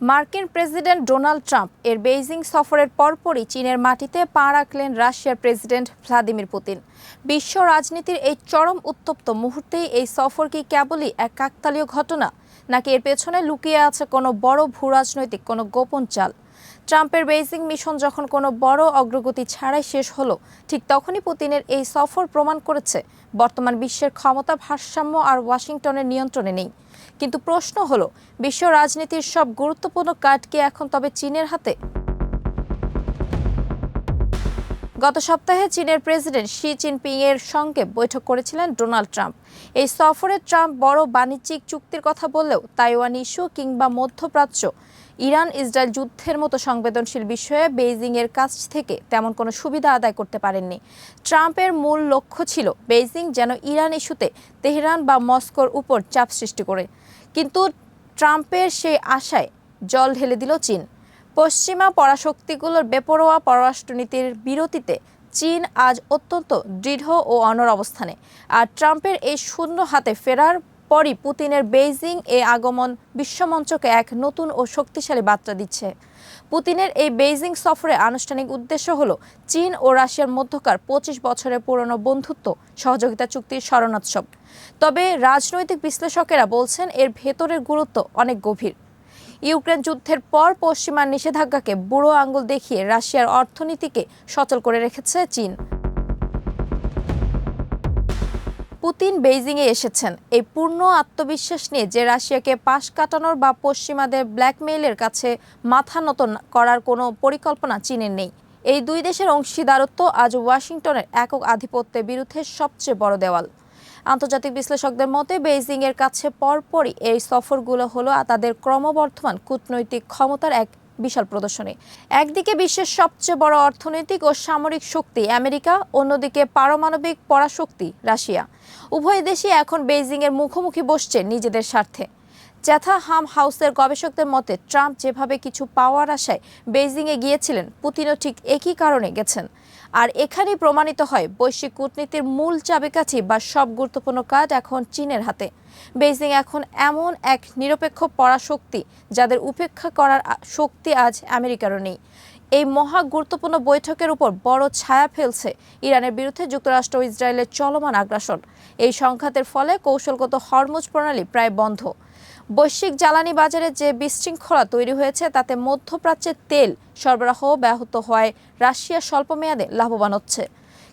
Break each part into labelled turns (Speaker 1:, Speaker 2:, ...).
Speaker 1: মার্কিন president Donald Trump এর Beijing সফরের পরপরই চীনের মাটিতে পা রাখলেন রাশিয়ার প্রেসিডেন্ট ভ্লাদিমির পুতিন। বিশ্ব রাজনীতির এই চরম উত্তপ্ত মুহূর্তেই এই সফর কি কেবলই এক কাকতালীয় ঘটনা, নাকি এর পেছনে লুকিয়ে আছে কোনো বড় ভূরাজনৈতিক কোনো গোপন চাল? ট্রাম্পের বেইজিং মিশন যখন কোনো বড় অগ্রগতি ছাড়াই শেষ হলো, ঠিক তখনই পুতিনের এই সফর প্রমাণ করেছে বর্তমান বিশ্বের ক্ষমতা ভারসাম্য আর ওয়াশিংটনের নিয়ন্ত্রণে নেই। কিন্তু প্রশ্ন হলো, বিশ্ব রাজনীতির সব গুরুত্বপূর্ণ কার্ড কি এখন তবে চীনের হাতে? গত সপ্তাহে চীনের প্রেসিডেন্ট শি জিনপিং এর সঙ্গে বৈঠক করেছিলেন ডোনাল্ড ট্রাম্প। এই সফরে ট্রাম্প বড় বাণিজ্যিক চুক্তির কথা বললেও তাইওয়ান ইস্যু কিংবা মধ্যপ্রাচ্য, ইরান ইসরায়েল যুদ্ধের মতো সংবেদনশীল বিষয়ে বেইজিং এর কাছ থেকে তেমন কোনো সুবিধা আদায় করতে পারেননি। ট্রাম্পের মূল লক্ষ্য ছিল বেইজিং যেন ইরান ইস্যুতে তেহরান বা মস্কোর উপর চাপ সৃষ্টি করে। কিন্তু ট্রাম্পের সেই আশায় জল ঢেলে দিল চীন। পশ্চিমা পরাশক্তিগুলোর বেপরোয়া পররাষ্ট্রনীতির বিরতিতে চীন আজ অত্যন্ত দৃঢ় ও অনড় অবস্থানে। আর ট্রাম্পের এই শূন্য হাতে ফেরার পরই পুতিনের বেইজিং এ আগমন বিশ্বমঞ্চকে এক নতুন ও শক্তিশালী বার্তা দিচ্ছে। পুতিনের এই বেইজিং সফরে আনুষ্ঠানিক উদ্দেশ্য হল চীন ও রাশিয়ার মধ্যকার ২৫ বছরের পুরনো বন্ধুত্ব সহযোগিতা চুক্তির স্মরণোৎসব। তবে রাজনৈতিক বিশ্লেষকেরা বলছেন এর ভেতরের গুরুত্ব অনেক গভীর। ইউক্রেন যুদ্ধের পর পশ্চিমার নিষেধাজ্ঞাকে বুড়ো আঙুল দেখিয়ে রাশিয়ার অর্থনীতিকে সচল করে রেখেছে চীন। পুতিন বেইজিংয়ে এসেছেন এই পূর্ণ আত্মবিশ্বাস নিয়ে যে রাশিয়াকে পাশ কাটানোর বা পশ্চিমাদের ব্ল্যাকমেইলের কাছে মাথা নত করার কোনো পরিকল্পনা চীনের নেই। এই দুই দেশের অংশীদারত্ব আজ ওয়াশিংটনের একক আধিপত্যের বিরুদ্ধে সবচেয়ে বড় দেওয়াল। আন্তর্জাতিক বিশ্লেষকদের মতে বেইজিং এর কাছে পরপরই এই সফরগুলো হলো তাদের ক্রমবর্ধমান কূটনৈতিক ক্ষমতার এক বিশাল প্রদর্শনী। একদিকে বিশ্বের সবচেয়ে বড় অর্থনৈতিক ও সামরিক শক্তি আমেরিকা, অন্যদিকে পারমাণবিক পরাশক্তি রাশিয়া। উভয় দেশই এখন বেইজিং এর মুখোমুখি বসছে নিজেদের স্বার্থে। চ্যাথাহাম হাউসের গবেষকদের মতে ট্রাম্প যেভাবে কিছু পাওয়ার আশায় বেইজিংয়ে গিয়েছিলেন, পুতিনও ঠিক একই কারণে গেছেন। আর এখানেই প্রমাণিত হয় বৈশ্বিক কূটনীতির মূল চাবিকাঠি বা সব গুরুত্বপূর্ণ কাজ এখন চীনের হাতে। বেইজিং এখন এমন এক নিরপেক্ষ পরাশক্তি যাদের উপেক্ষা করার শক্তি আজ আমেরিকারও নেই। এই মহা গুরুত্বপূর্ণ বৈঠকের উপর বড় ছায়া ফেলছে ইরানের বিরুদ্ধে যুক্তরাষ্ট্র ও ইসরায়েলের চলমান আগ্রাসন। এই সংঘাতের ফলে কৌশলগত হরমুজ প্রণালী প্রায় বন্ধ। বৈশ্বিক জ্বালানি বাজারে যে বিশৃঙ্খলা তৈরি হয়েছে তাতে মধ্যপ্রাচ্যের তেল সরবরাহ ব্যাহত হওয়ায় রাশিয়া স্বল্পমেয়াদে লাভবান হচ্ছে।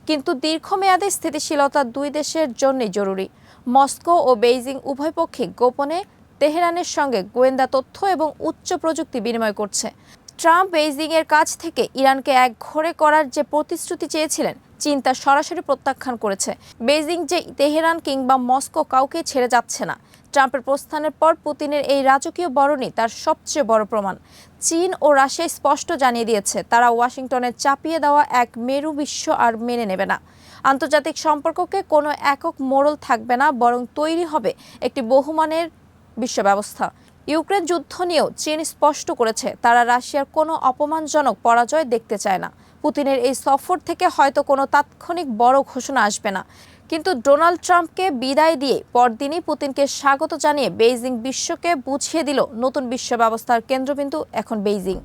Speaker 1: কিন্তু দীর্ঘমেয়াদে স্থিতিশীলতা দুই দেশের জন্যই জরুরি। মস্কো ও বেইজিং উভয় পক্ষে গোপনে তেহরানের সঙ্গে গোয়েন্দা তথ্য এবং উচ্চ প্রযুক্তি বিনিময় করছে। ট্রাম্প বেইজিং এর কাছ থেকে ইরানকে একঘরে করার যে প্রতিশ্রুতি চেয়েছিলেন, চীন তা সরাসরি প্রত্যাখ্যান করেছে। বেইজিং যে তেহরান কিংবা মস্কো কাউকে ছেড়ে যাচ্ছে না। ট্রাম্পের প্রস্থানের পর পুতিনের এই রাজকীয় বরণই তার সবচেয়ে বড় প্রমাণ। চীন ও রাশিয়া স্পষ্ট জানিয়ে দিয়েছে তারা ওয়াশিংটনের চাপিয়ে দেওয়া এক মেরু বিশ্ব আর মেনে নেবে না। আন্তর্জাতিক সম্পর্ককে কোনো একক মোড়ল থাকবে না, বরং তৈরি হবে একটি বহুমানের বিশ্ব ব্যবস্থা। ইউক্রেন যুদ্ধ নিয়েও চীন স্পষ্ট করেছে তারা রাশিয়ার কোনো অপমানজনক পরাজয় দেখতে চায় না। পুতিনের এই সফর থেকে হয়তো কোনো তাৎক্ষণিক বড় ঘোষণা আসবে না, কিন্তু ডোনাল্ড ট্রাম্পকে বিদায় দিয়ে পরদিনই পুতিনকে স্বাগত জানিয়ে বেইজিং বিশ্বকে বুঝিয়ে দিল নতুন বিশ্ব ব্যবস্থার কেন্দ্রবিন্দু এখন বেইজিং।